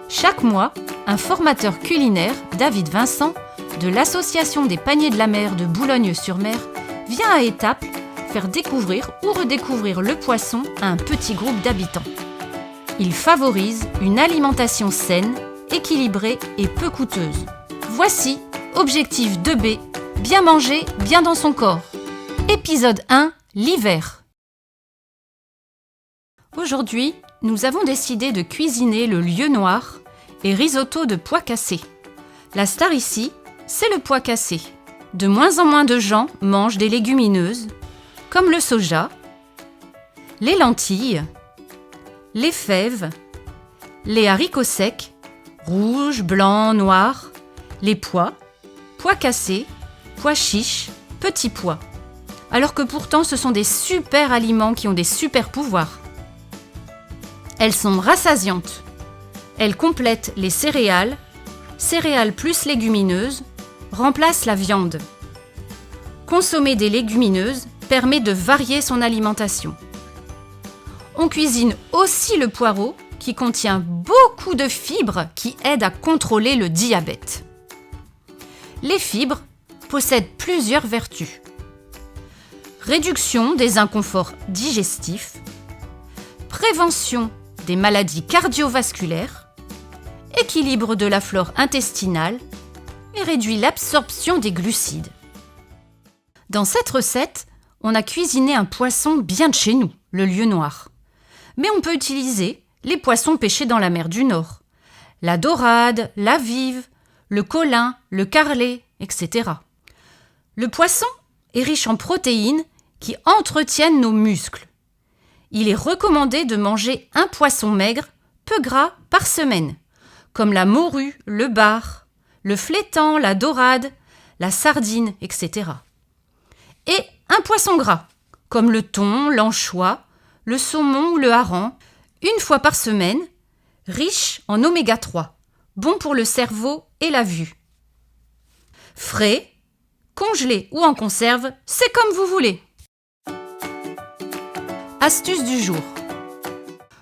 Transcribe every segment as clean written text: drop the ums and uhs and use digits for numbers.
Chaque mois, un formateur culinaire, David Vincent, de l'Association des paniers de la mer de Boulogne-sur-Mer, vient à Étaples faire découvrir ou redécouvrir le poisson à un petit groupe d'habitants. Il favorise une alimentation saine, équilibrée et peu coûteuse. Voici Objectif 2B, bien manger, bien dans son corps. Épisode 1, l'hiver. Aujourd'hui, nous avons décidé de cuisiner le lieu noir et risotto de pois cassés. La star ici, c'est le pois cassé. De moins en moins de gens mangent des légumineuses, comme le soja, les lentilles, les fèves, les haricots secs, rouges, blancs, noirs, les pois cassés, pois chiches, petits pois. Alors que pourtant ce sont des super aliments qui ont des super pouvoirs. Elles sont rassasiantes. Elles complètent les céréales plus légumineuses, remplacent la viande. Consommer des légumineuses permet de varier son alimentation. On cuisine aussi le poireau qui contient beaucoup de fibres qui aident à contrôler le diabète. Les fibres possèdent plusieurs vertus. Réduction des inconforts digestifs, prévention des maladies cardiovasculaires, équilibre de la flore intestinale et réduit l'absorption des glucides. Dans cette recette, on a cuisiné un poisson bien de chez nous, le lieu noir. Mais on peut utiliser les poissons pêchés dans la mer du Nord, la dorade, la vive, le colin, le carlet, etc. Le poisson est riche en protéines qui entretiennent nos muscles. Il est recommandé de manger un poisson maigre, peu gras, par semaine, comme la morue, le bar, le flétan, la dorade, la sardine, etc. Et un poisson gras, comme le thon, l'anchois, le saumon ou le hareng, une fois par semaine, riche en oméga 3, bon pour le cerveau et la vue. Frais, congelé ou en conserve, c'est comme vous voulez. Astuce du jour.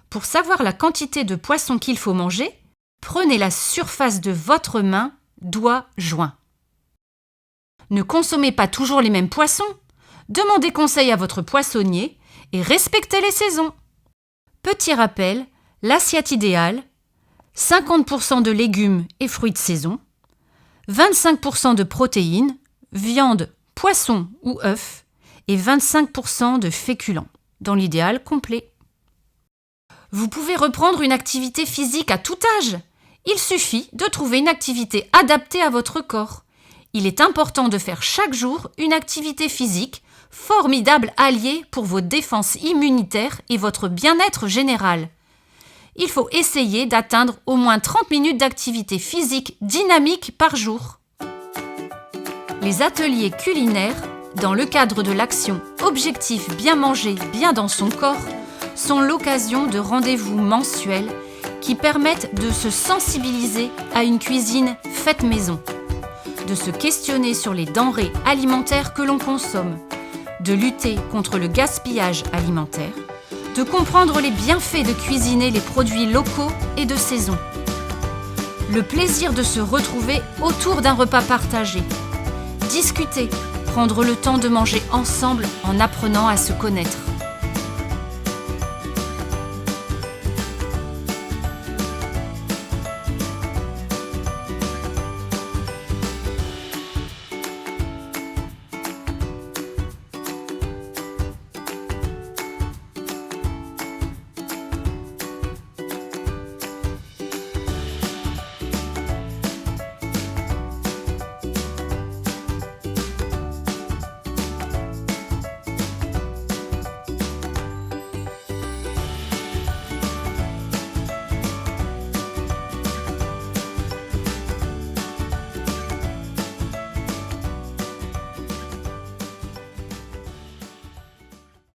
Pour savoir la quantité de poisson qu'il faut manger, prenez la surface de votre main, doigt joint. Ne consommez pas toujours les mêmes poissons. Demandez conseil à votre poissonnier et respectez les saisons. Petit rappel, l'assiette idéale, 50% de légumes et fruits de saison, 25% de protéines, viande, poisson ou œufs, et 25% de féculents, dans l'idéal complet. Vous pouvez reprendre une activité physique à tout âge. Il suffit de trouver une activité adaptée à votre corps. Il est important de faire chaque jour une activité physique, formidable allié pour vos défenses immunitaires et votre bien-être général. Il faut essayer d'atteindre au moins 30 minutes d'activité physique dynamique par jour. Les ateliers culinaires, dans le cadre de l'action Objectif bien manger, bien dans son corps, sont l'occasion de rendez-vous mensuels qui permettent de se sensibiliser à une cuisine faite maison, de se questionner sur les denrées alimentaires que l'on consomme, de lutter contre le gaspillage alimentaire, de comprendre les bienfaits de cuisiner les produits locaux et de saison. Le plaisir de se retrouver autour d'un repas partagé, discuter, prendre le temps de manger ensemble en apprenant à se connaître.